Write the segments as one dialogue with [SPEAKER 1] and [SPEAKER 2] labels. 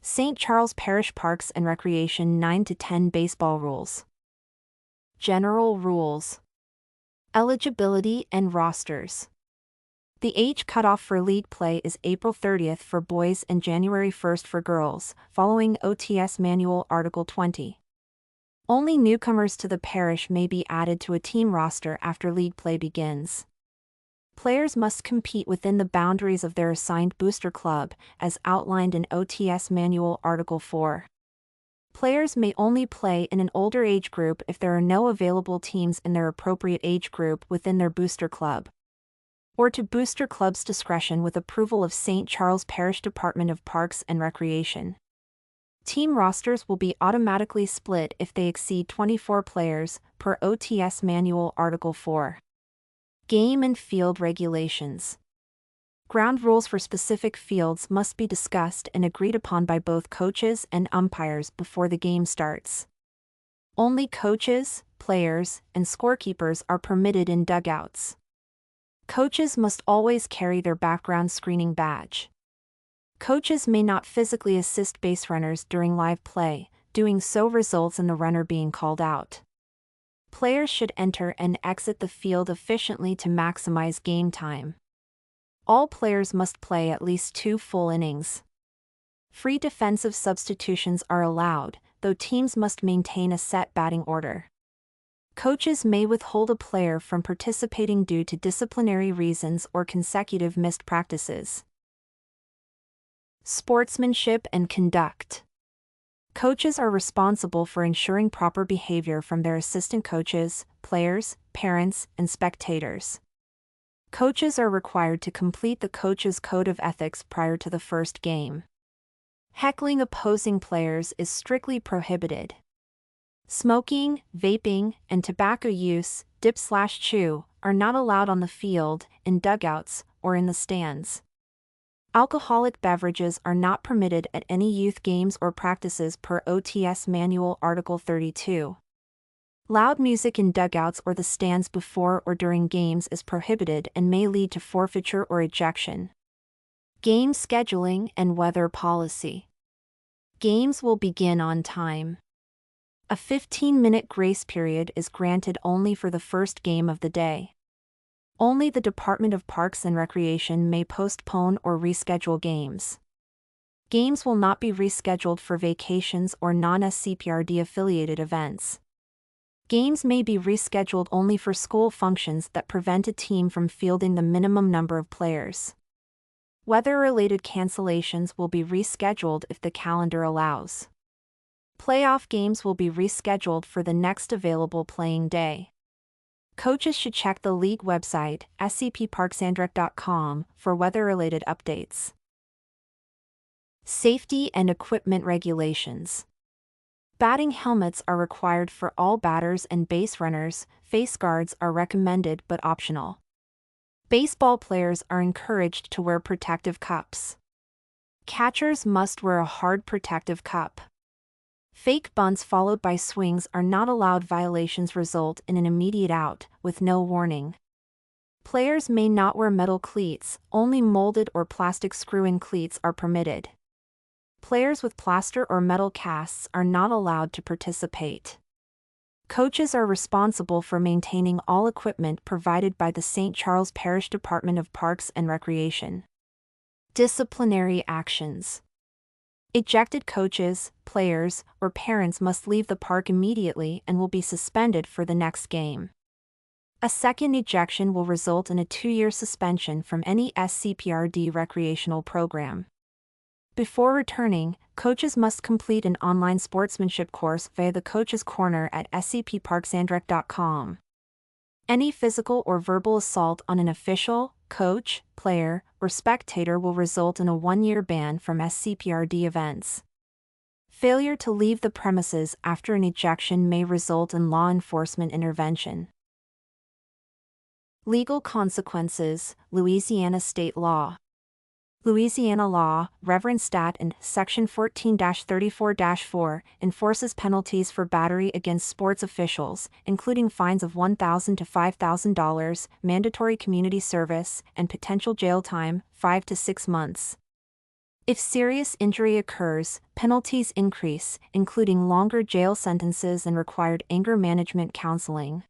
[SPEAKER 1] St. Charles Parish Parks and Recreation 9 to 10 Baseball Rules. General Rules. Eligibility and Rosters. The age cutoff for league play is April 30th for boys and January 1st for girls, following OTS Manual Article 20. Only newcomers to the parish may be added to a team roster after league play begins. Players must compete within the boundaries of their assigned booster club, as outlined in OTS Manual Article 4. Players may only play in an older age group if there are no available teams in their appropriate age group within their booster club, or to booster club's discretion with approval of St. Charles Parish Department of Parks and Recreation. Team rosters will be automatically split if they exceed 24 players, per OTS Manual Article 4. Game and field regulations. Ground rules for specific fields must be discussed and agreed upon by both coaches and umpires before the game starts. Only coaches, players, and scorekeepers are permitted in dugouts. Coaches must always carry their background screening badge. Coaches may not physically assist base runners during live play, doing so results in the runner being called out. Players should enter and exit the field efficiently to maximize game time. All players must play at least 2 full innings. Free defensive substitutions are allowed, though teams must maintain a set batting order. Coaches may withhold a player from participating due to disciplinary reasons or consecutive missed practices. Sportsmanship and conduct. Coaches are responsible for ensuring proper behavior from their assistant coaches, players, parents, and spectators. Coaches are required to complete the coach's code of ethics prior to the first game. Heckling opposing players is strictly prohibited. Smoking, vaping, and tobacco use, dip/chew, are not allowed on the field, in dugouts, or in the stands. Alcoholic beverages are not permitted at any youth games or practices per OTS Manual Article 32. Loud music in dugouts or the stands before or during games is prohibited and may lead to forfeiture or ejection. Game scheduling and weather policy. Games will begin on time. A 15-minute grace period is granted only for the first game of the day. Only the Department of Parks and Recreation may postpone or reschedule games. Games will not be rescheduled for vacations or non-SCPRD affiliated events. Games may be rescheduled only for school functions that prevent a team from fielding the minimum number of players. Weather-related cancellations will be rescheduled if the calendar allows. Playoff games will be rescheduled for the next available playing day. Coaches should check the league website, scpparksandrec.com, for weather-related updates. Safety and equipment regulations. Batting helmets are required for all batters and base runners. Face guards are recommended but optional. Baseball players are encouraged to wear protective cups. Catchers must wear a hard protective cup. Fake bunts followed by swings are not allowed. Violations result in an immediate out, with no warning. Players may not wear metal cleats, only molded or plastic screw-in cleats are permitted. Players with plaster or metal casts are not allowed to participate. Coaches are responsible for maintaining all equipment provided by the St. Charles Parish Department of Parks and Recreation. Disciplinary actions. Ejected coaches, players, or parents must leave the park immediately and will be suspended for the next game. A second ejection will result in a 2-year suspension from any SCPRD recreational program. Before returning, coaches must complete an online sportsmanship course via the Coach's Corner at scpparksandrec.com. Any physical or verbal assault on an official, coach, player, or spectator will result in a 1-year ban from SCPRD events. Failure to leave the premises after an ejection may result in law enforcement intervention. Legal consequences. Louisiana state law. Louisiana law, Reverend Stat and Section 14-34-4, enforces penalties for battery against sports officials, including fines of $1,000 to $5,000, mandatory community service, and potential jail time, 5 to 6 months. If serious injury occurs, penalties increase, including longer jail sentences and required anger management counseling.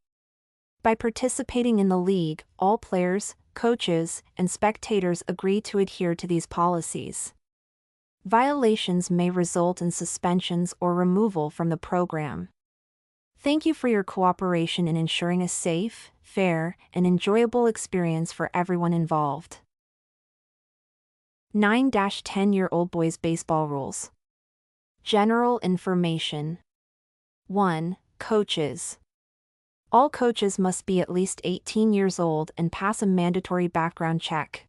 [SPEAKER 1] By participating in the league, all players, coaches, and spectators agree to adhere to these policies. Violations may result in suspensions or removal from the program. Thank you for your cooperation in ensuring a safe, fair, and enjoyable experience for everyone involved. 9-10-year-old boys baseball rules. General information. 1. Coaches. All coaches must be at least 18 years old and pass a mandatory background check.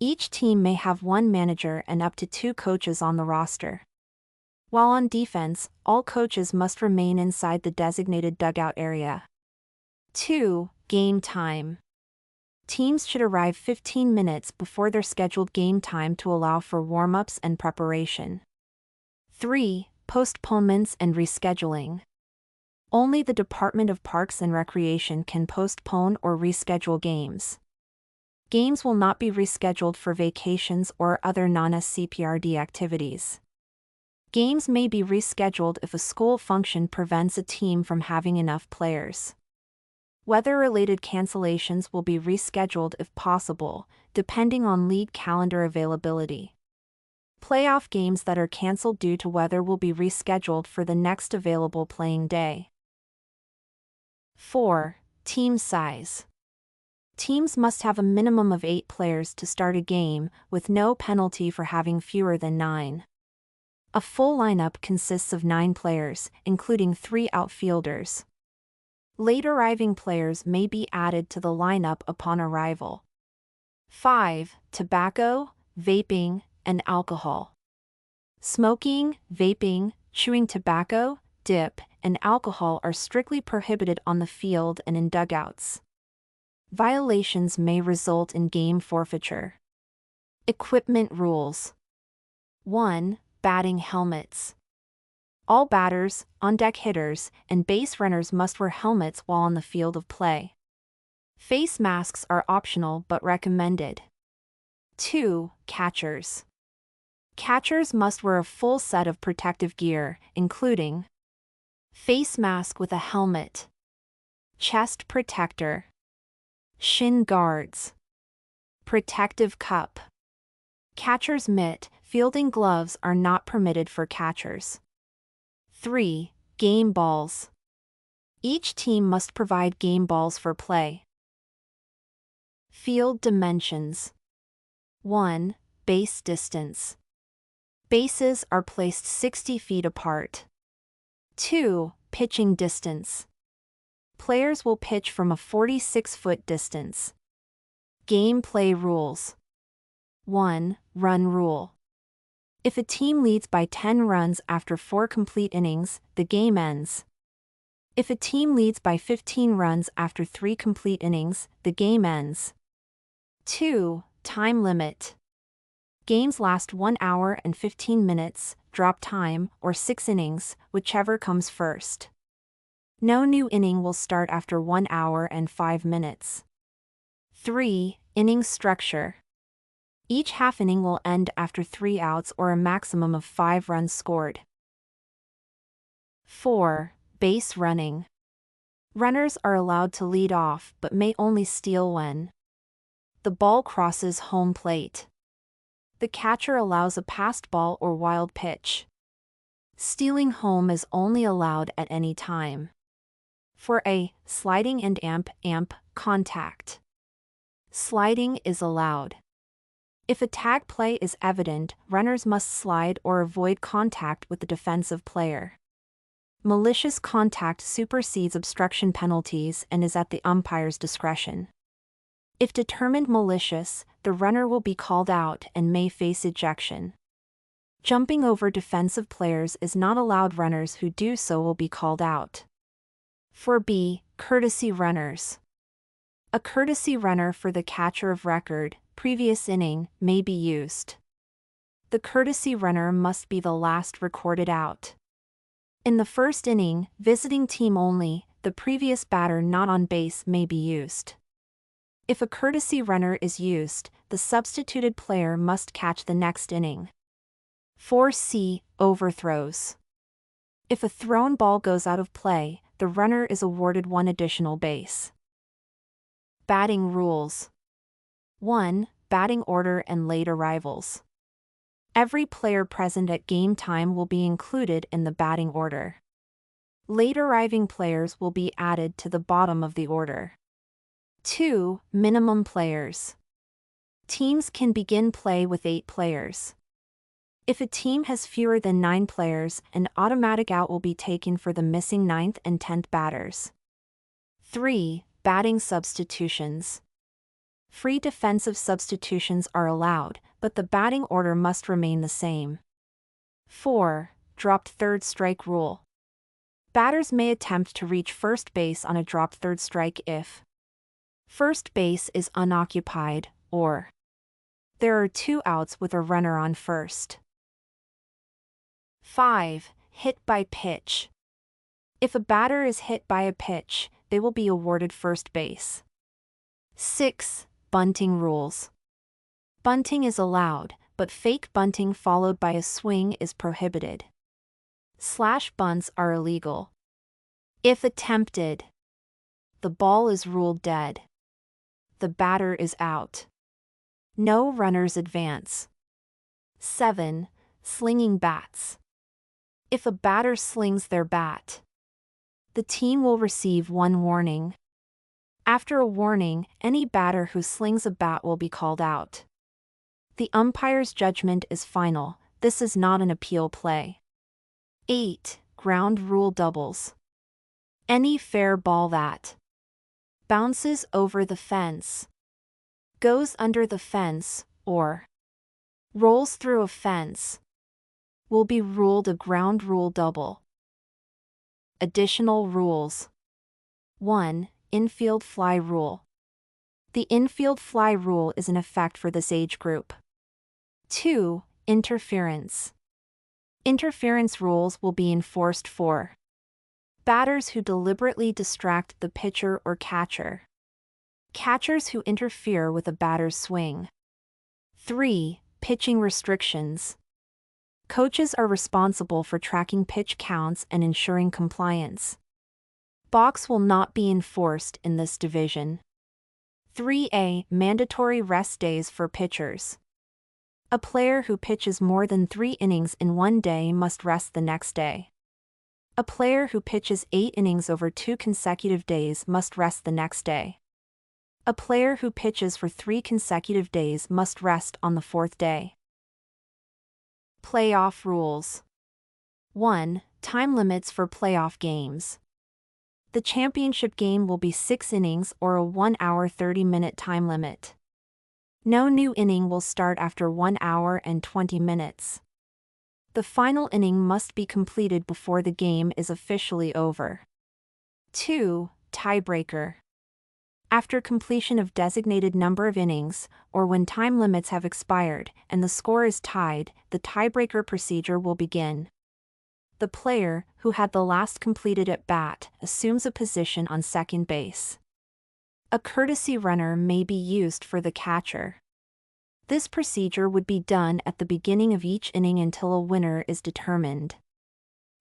[SPEAKER 1] Each team may have one manager and up to 2 coaches on the roster. While on defense, all coaches must remain inside the designated dugout area. 2. Game time. Teams should arrive 15 minutes before their scheduled game time to allow for warm-ups and preparation. 3. Postponements and rescheduling. Only the Department of Parks and Recreation can postpone or reschedule games. Games will not be rescheduled for vacations or other non-SCPRD activities. Games may be rescheduled if a school function prevents a team from having enough players. Weather-related cancellations will be rescheduled if possible, depending on league calendar availability. Playoff games that are canceled due to weather will be rescheduled for the next available playing day. 4. Team size. Teams must have a minimum of 8 players to start a game, with no penalty for having fewer than 9. A full lineup consists of 9 players, including 3 outfielders. Late arriving players may be added to the lineup upon arrival. 5. Tobacco, vaping, and alcohol. Smoking, vaping, chewing tobacco, dip, and alcohol are strictly prohibited on the field and in dugouts. Violations may result in game forfeiture. Equipment rules. 1. Batting helmets. All batters, on-deck hitters, and base runners must wear helmets while on the field of play. Face masks are optional but recommended. 2. Catchers. Catchers must wear a full set of protective gear, including face mask with a helmet, chest protector, shin guards, protective cup. Catcher's mitt, fielding gloves are not permitted for catchers. 3. Game balls. Each team must provide game balls for play. Field dimensions. 1. Base distance. Bases are placed 60 feet apart. 2. Pitching distance. Players will pitch from a 46-foot distance. Gameplay rules. 1. Run rule. If a team leads by 10 runs after 4 complete innings, the game ends. If a team leads by 15 runs after 3 complete innings, the game ends. 2. Time limit. Games last 1 hour and 15 minutes, drop time, or 6 innings, whichever comes first. No new inning will start after 1 hour and 5 minutes. 3. Inning structure. Each half inning will end after 3 outs or a maximum of 5 runs scored. 4. Base running. Runners are allowed to lead off but may only steal when the ball crosses home plate. The catcher allows a passed ball or wild pitch. Stealing home is only allowed at any time. For a sliding and amp contact, sliding is allowed. If a tag play is evident, runners must slide or avoid contact with the defensive player. Malicious contact supersedes obstruction penalties and is at the umpire's discretion. If determined malicious, the runner will be called out and may face ejection. Jumping over defensive players is not allowed. Runners who do so will be called out. 4B. Courtesy runners. A courtesy runner for the catcher of record, previous inning, may be used. The courtesy runner must be the last recorded out. In the first inning, visiting team only, the previous batter not on base may be used. If a courtesy runner is used, the substituted player must catch the next inning. 4C. Overthrows. If a thrown ball goes out of play, the runner is awarded one additional base. Batting rules. 1. Batting order and late arrivals. Every player present at game time will be included in the batting order. Late arriving players will be added to the bottom of the order. 2. Minimum players. Teams can begin play with 8 players. If a team has fewer than 9 players, an automatic out will be taken for the missing 9th and 10th batters. 3. Batting substitutions. Free defensive substitutions are allowed, but the batting order must remain the same. 4. Dropped third strike rule. Batters may attempt to reach first base on a dropped third strike if first base is unoccupied, or there are 2 outs with a runner on first. 5. Hit by pitch. If a batter is hit by a pitch, they will be awarded first base. 6. Bunting rules. Bunting is allowed, but fake bunting followed by a swing is prohibited. Slash bunts are illegal. If attempted, the ball is ruled dead. The batter is out. No runners advance. 7. Slinging bats. If a batter slings their bat, the team will receive 1 warning. After a warning, any batter who slings a bat will be called out. The umpire's judgment is final. This is not an appeal play. 8. Ground rule doubles. Any fair ball that bounces over the fence, goes under the fence, or rolls through a fence will be ruled a ground rule double. Additional rules. 1. Infield fly rule. The infield fly rule is in effect for this age group. 2. Interference. Interference rules will be enforced for batters who deliberately distract the pitcher or catcher, catchers who interfere with a batter's swing. 3. Pitching restrictions. Coaches are responsible for tracking pitch counts and ensuring compliance. Balks will not be enforced in this division. 3A. Mandatory rest days for pitchers. A player who pitches more than 3 innings in one day must rest the next day. A player who pitches 8 innings over 2 consecutive days must rest the next day. A player who pitches for 3 consecutive days must rest on the 4th day. Playoff rules. 1. Time limits for playoff games. The championship game will be 6 innings or a 1 hour 30-minute time limit. No new inning will start after 1 hour and 20 minutes. The final inning must be completed before the game is officially over. 2. Tiebreaker. After completion of designated number of innings, or when time limits have expired and the score is tied, the tiebreaker procedure will begin. The player, who had the last completed at bat, assumes a position on second base. A courtesy runner may be used for the catcher. This procedure would be done at the beginning of each inning until a winner is determined.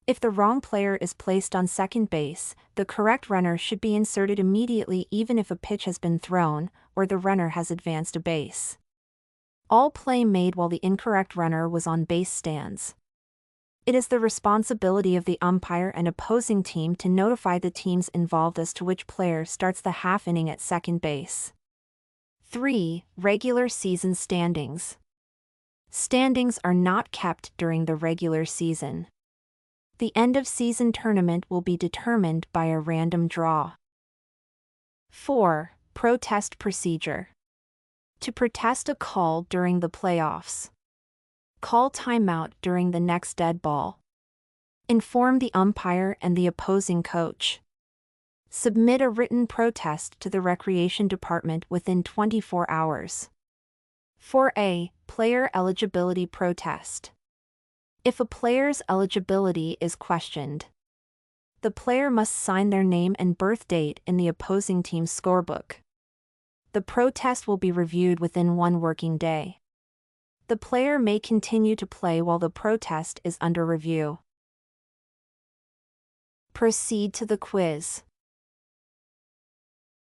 [SPEAKER 1] If the wrong player is placed on second base, the correct runner should be inserted immediately even if a pitch has been thrown, or the runner has advanced a base. All play made while the incorrect runner was on base stands. It is the responsibility of the umpire and opposing team to notify the teams involved as to which player starts the half inning at second base. 3. Regular season standings. Standings are not kept during the regular season. The end-of-season tournament will be determined by a random draw. 4. Protest procedure. To protest a call during the playoffs. Call timeout during the next dead ball. Inform the umpire and the opposing coach. Submit a written protest to the Recreation Department within 24 hours. 4A. Player eligibility protest. If a player's eligibility is questioned, the player must sign their name and birth date in the opposing team's scorebook. The protest will be reviewed within 1 working day. The player may continue to play while the protest is under review. Proceed to the quiz.